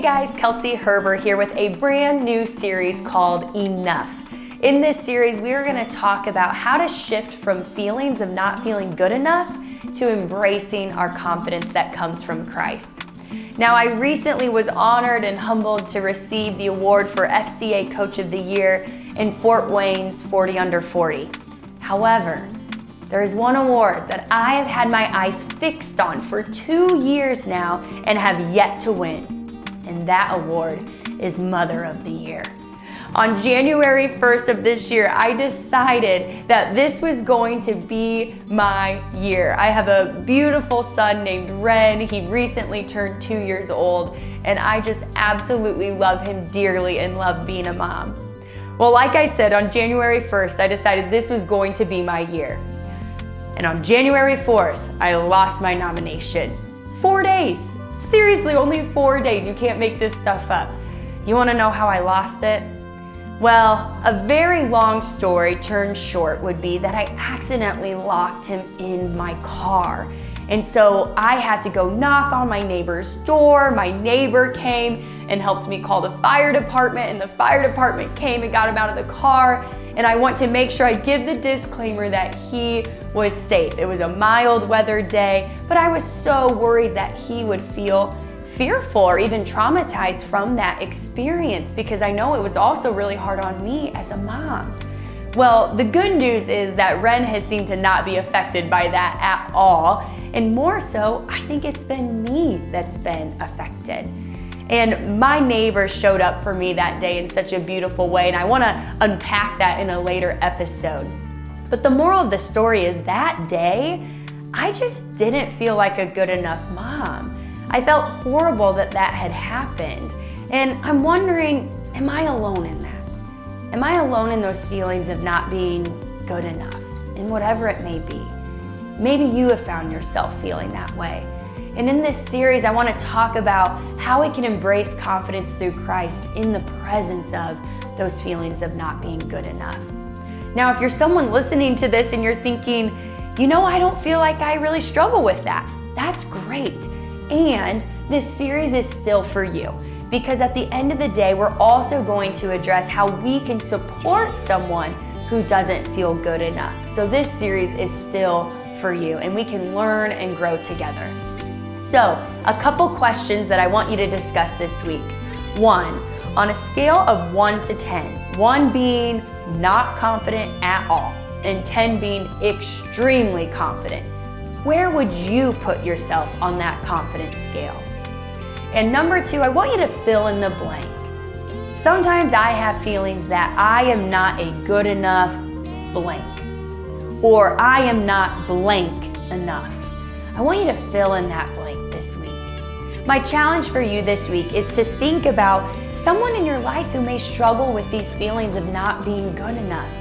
Hey guys, Kelsey Herber here with a brand new series called Enough. In this series, we are going to talk about how to shift from feelings of not feeling good enough to embracing our confidence that comes from Christ. Now, I recently was honored and humbled to receive the award for FCA Coach of the Year in Fort Wayne's 40 Under 40. However, there is one award that I have had my eyes fixed on for 2 years now and have yet to win, and that award is Mother of the Year. On January 1st of this year, I decided that this was going to be my year. I have a beautiful son named Ren. He recently turned 2 years old, and I just absolutely love him dearly and love being a mom. Well, like I said, on January 1st, I decided this was going to be my year. And on January 4th, I lost my nomination. 4 days. Seriously, only 4 days. You can't make this stuff up. You want to know how I lost it? Well, a very long story turned short would be that I accidentally locked him in my car. And so I had to go knock on my neighbor's door. My neighbor came and helped me call the fire department, and the fire department came and got him out of the car. And I want to make sure I give the disclaimer that he was safe. It was a mild weather day, but I was so worried that he would feel fearful or even traumatized from that experience, because I know it was also really hard on me as a mom. Well, the good news is that Ren has seemed to not be affected by that at all. And more so, I think it's been me that's been affected. And my neighbor showed up for me that day in such a beautiful way, and I want to unpack that in a later episode. But the moral of the story is that day, I just didn't feel like a good enough mom. I felt horrible that that had happened. And I'm wondering, am I alone in that? Am I alone in those feelings of not being good enough, in whatever it may be? Maybe you have found yourself feeling that way. And in this series, I want to talk about how we can embrace confidence through Christ in the presence of those feelings of not being good enough. Now, if you're someone listening to this and you're thinking, I don't feel like I really struggle with that, that's great. And this series is still for you, because at the end of the day, we're also going to address how we can support someone who doesn't feel good enough. So this series is still for you, and we can learn and grow together. So, a couple questions that I want you to discuss this week. 1, on a scale of 1 to 10, 1 being not confident at all, and 10 being extremely confident, where would you put yourself on that confidence scale? And number 2, I want you to fill in the blank. Sometimes I have feelings that I am not a good enough blank, or I am not blank enough. I want you to fill in that blank this week. My challenge for you this week is to think about someone in your life who may struggle with these feelings of not being good enough.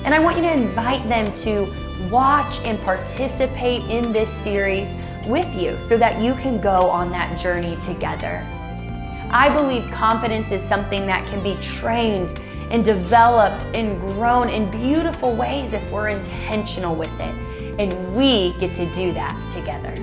And I want you to invite them to watch and participate in this series with you so that you can go on that journey together. I believe confidence is something that can be trained and developed and grown in beautiful ways if we're intentional with it. And we get to do that together.